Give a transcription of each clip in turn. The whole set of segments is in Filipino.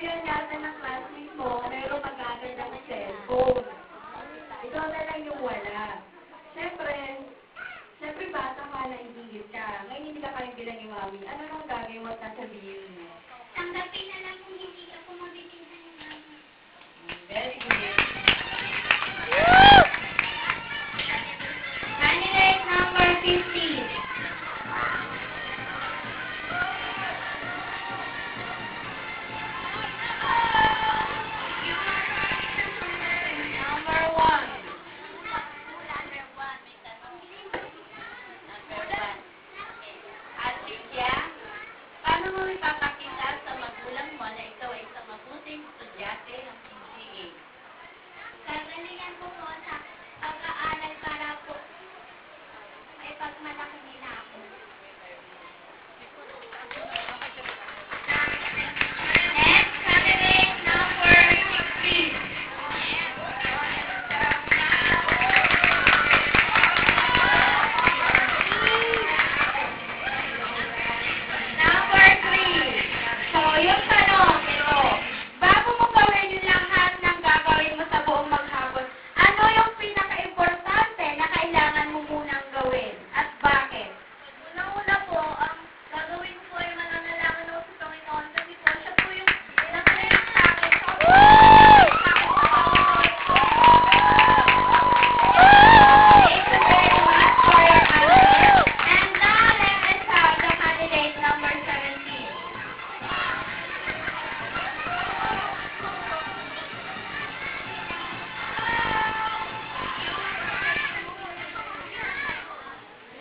yan yata ng classmate mo, mayroong mag-gather ng cellphone. Ikaw na lang yung wala. Siyempre bata ka na ingigit ka. Ngayon hindi ka kayang bilang yung mami. Ano nang gagawin mo at sasabihin mo? Tanggapin na lang kung hindi ako mabibigyan ng mama. Very good. Candidate number 50. Number 1. Alicia, paano mo ipapakita sa magulang mo na ikaw ay isang mabuting estudyante ng PGA? Gagalingan ko po sa pag-aaral para po ay pagmalaki nila ako. Next, candidate number 16. Number 3. So, yung tanong, ito. Bago mo gawin yung lahat ng gagawin mo sa buong maghapon, ano yung pinaka-importante na kailangan mo munang gawin? At bakit? Unang-una po, ang gagawin ko po ay mananalangin ako sa Panginoon kasi po siya po yung nag-create sa akin. Thank you very much for your answer. And now, let us have the candidate number 17.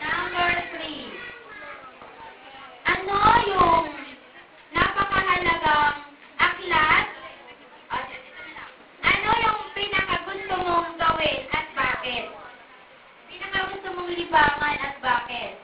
Number 3. Ano yung napakahalagang aklat? At ano yung pinakagusto mong gawin at bakit? Pinakagusto mong libangan at bakit?